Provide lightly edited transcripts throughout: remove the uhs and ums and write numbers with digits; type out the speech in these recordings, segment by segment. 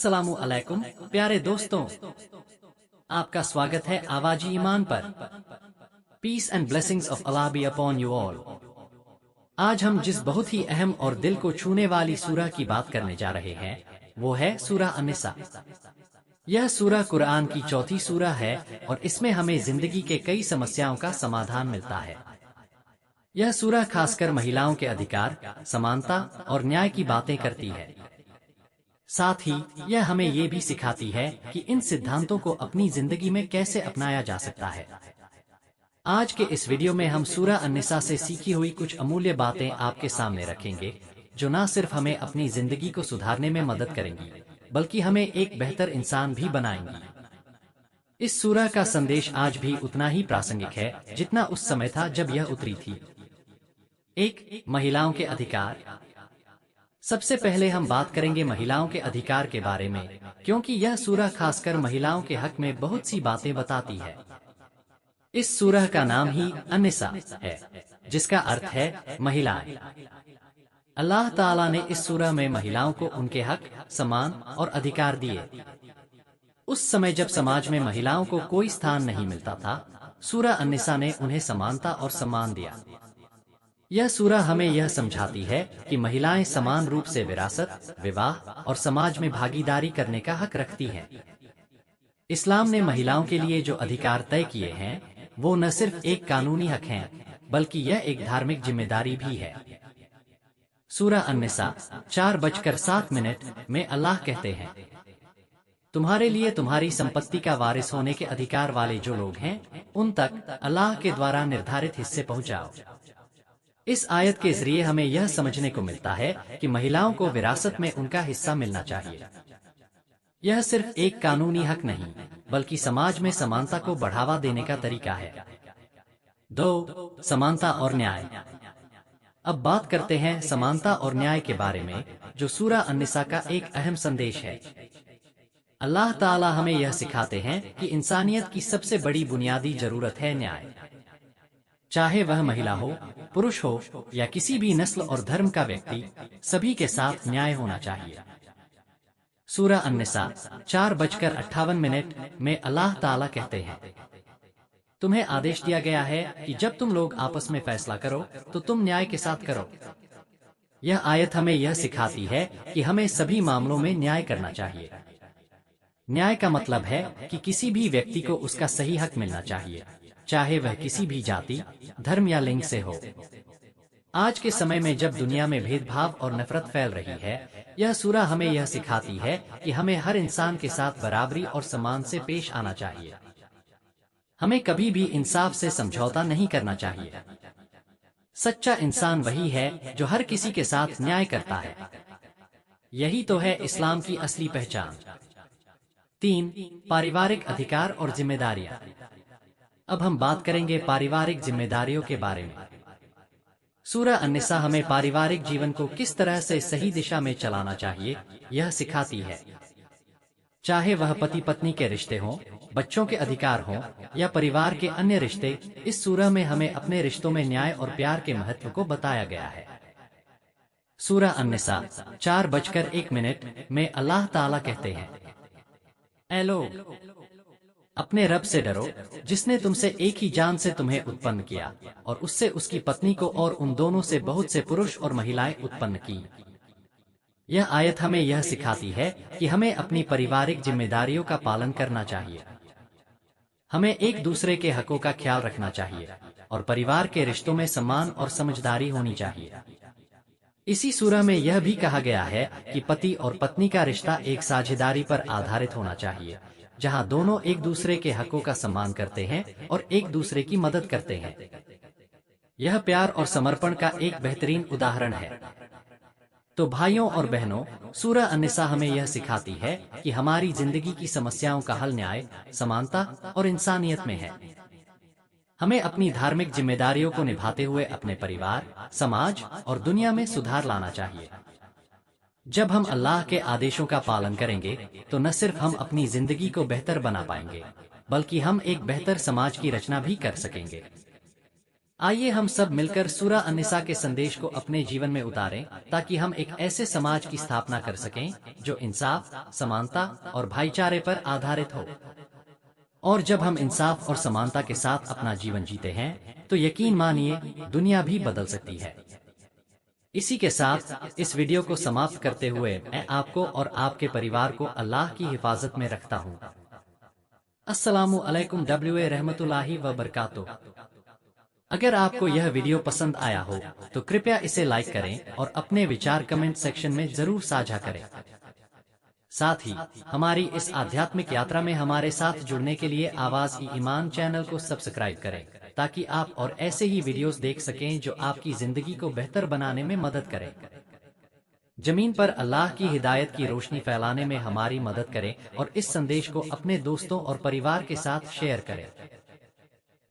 अस्सलामु अलैकुम प्यारे दोस्तों, आपका स्वागत है आवाजी ईमान पर। Peace and blessings of Allah be upon you all. आज हम जिस बहुत ही अहम और दिल को छूने वाली सूरह की बात करने जा रहे हैं वो है सूरह अन-निसा। यह सूरह कुरान की चौथी सूरह है और इसमें हमें जिंदगी के कई समस्याओं का समाधान मिलता है। यह सूरह खासकर महिलाओं के अधिकार, समानता और न्याय की बातें करती है। साथ ही यह हमें ये भी सिखाती है कि इन सिद्धांतों को अपनी जिंदगी में कैसे अपनाया जा सकता है। आज के इस वीडियो में हम सूरह अन-निसा से सीखी हुई कुछ अमूल्य बातें आपके सामने रखेंगे, जो न सिर्फ हमें अपनी जिंदगी को सुधारने में मदद करेंगी, बल्कि हमें एक बेहतर इंसान भी बनाएंगी। इस सूरह का संदेश आज भी उतना ही प्रासंगिक है जितना उस समय था जब यह उतरी थी। एक, महिलाओं के अधिकार। सबसे पहले हम बात करेंगे महिलाओं के अधिकार के बारे में, क्योंकि यह सूरह खासकर महिलाओं के हक में बहुत सी बातें बताती है। इस सूरह का नाम ही अन-निसा है, जिसका अर्थ है महिलाएं। अल्लाह ताला ने इस सूरह में महिलाओं को उनके हक, सम्मान और अधिकार दिए। उस समय जब समाज में महिलाओं को कोई स्थान नहीं मिलता था, सूरह अन-निसा ने उन्हें समानता और सम्मान दिया। यह सूरह हमें यह समझाती है कि महिलाएं समान रूप से विरासत, विवाह और समाज में भागीदारी करने का हक रखती हैं। इस्लाम ने महिलाओं के लिए जो अधिकार तय किए हैं, वो न सिर्फ एक कानूनी हक हैं, बल्कि यह एक धार्मिक जिम्मेदारी भी है। सूरह अन-निसा 4:07 में अल्लाह कहते हैं, तुम्हारे लिए तुम्हारी संपत्ति का वारिस होने के अधिकार वाले जो लोग हैं, उन तक अल्लाह के द्वारा निर्धारित हिस्से पहुंचाओ। इस आयत के जरिए हमें यह समझने को मिलता है कि महिलाओं को विरासत में उनका हिस्सा मिलना चाहिए। यह सिर्फ एक कानूनी हक नहीं, बल्कि समाज में समानता को बढ़ावा देने का तरीका है। 2. समानता और न्याय। अब बात करते हैं समानता और न्याय के बारे में, जो सूरह अन-निसा का एक अहम संदेश है। अल्लाह ताला हमें यह सिखाते हैं कि इंसानियत की सबसे बड़ी बुनियादी जरूरत है न्याय। चाहे वह महिला हो, पुरुष हो या किसी भी नस्ल और धर्म का व्यक्ति, सभी के साथ न्याय होना चाहिए। सूरह अन-निसा 4:58 में अल्लाह ताला कहते हैं, तुम्हें आदेश दिया गया है कि जब तुम लोग आपस में फैसला करो तो तुम न्याय के साथ करो। यह आयत हमें यह सिखाती है कि हमें सभी मामलों में न्याय करना चाहिए। न्याय का मतलब है कि किसी भी व्यक्ति को उसका सही हक मिलना चाहिए, चाहे वह किसी भी जाति, धर्म या लिंग से हो। आज के समय में जब दुनिया में भेदभाव और नफरत फैल रही है, यह सूरह हमें यह सिखाती है कि हमें हर इंसान के साथ बराबरी और सम्मान से पेश आना चाहिए। हमें कभी भी इंसाफ से समझौता नहीं करना चाहिए। सच्चा इंसान वही है जो हर किसी के साथ न्याय करता है। यही तो है इस्लाम की असली पहचान। 3. पारिवारिक अधिकार और जिम्मेदारियां। अब हम बात करेंगे पारिवारिक जिम्मेदारियों के बारे में। सूरह अन-निसा हमें पारिवारिक जीवन को किस तरह से सही दिशा में चलाना चाहिए, यह सिखाती है। चाहे वह पति पत्नी के रिश्ते हों, बच्चों के अधिकार हों या परिवार के अन्य रिश्ते, इस सूरह में हमें अपने रिश्तों में न्याय और प्यार के महत्व को बताया गया है। सूरह अन-निसा 4:01 में अल्लाह ताला कहते हैं, ऐ लोग, अपने रब से डरो, जिसने तुमसे एक ही जान से तुम्हें उत्पन्न किया और उससे उसकी पत्नी को और उन दोनों से बहुत से पुरुष और महिलाएं उत्पन्न की। यह आयत हमें यह सिखाती है कि हमें अपनी पारिवारिक जिम्मेदारियों का पालन करना चाहिए। हमें एक दूसरे के हकों का ख्याल रखना चाहिए और परिवार के रिश्तों में सम्मान और समझदारी होनी चाहिए। इसी सूरह में यह भी कहा गया है कि पति और पत्नी का रिश्ता एक साझेदारी पर आधारित होना चाहिए, जहां दोनों एक दूसरे के हकों का सम्मान करते हैं और एक दूसरे की मदद करते हैं। यह प्यार और समर्पण का एक बेहतरीन उदाहरण है। तो भाइयों और बहनों, सूरह अन-निसा हमें यह सिखाती है कि हमारी जिंदगी की समस्याओं का हल न्याय, समानता और इंसानियत में है। हमें अपनी धार्मिक जिम्मेदारियों को निभाते हुए अपने परिवार, समाज और दुनिया में सुधार लाना चाहिए। जब हम अल्लाह के आदेशों का पालन करेंगे, तो न सिर्फ हम अपनी जिंदगी को बेहतर बना पाएंगे, बल्कि हम एक बेहतर समाज की रचना भी कर सकेंगे। आइए हम सब मिलकर सूरा अन-निसा के संदेश को अपने जीवन में उतारें, ताकि हम एक ऐसे समाज की स्थापना कर सकें जो इंसाफ, समानता और भाईचारे पर आधारित हो। और जब हम इंसाफ और समानता के साथ अपना जीवन जीते हैं, तो यकीन मानिए दुनिया भी बदल सकती है। इसी के साथ इस वीडियो को समाप्त करते हुए मैं आपको और आपके परिवार को अल्लाह की हिफाजत में रखता हूँ। अस्सलामु अलैकुम व रहमतुल्लाहि व बरकातुहू। अगर आपको यह वीडियो पसंद आया हो तो कृपया इसे लाइक करें और अपने विचार कमेंट सेक्शन में जरूर साझा करें। साथ ही हमारी इस आध्यात्मिक यात्रा में हमारे साथ जुड़ने के लिए आवाज ई ईमान चैनल को सब्सक्राइब करें, ताकि आप और ऐसे ही वीडियोस देख सकें जो आपकी जिंदगी को बेहतर बनाने में मदद करें। जमीन पर अल्लाह की हिदायत की रोशनी फैलाने में हमारी मदद करें और इस संदेश को अपने दोस्तों और परिवार के साथ शेयर करें।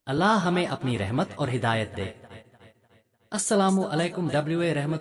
अल्लाह हमें अपनी रहमत और हिदायत दे। अस्सलामु अलैकुम व रहमतुल्लाहि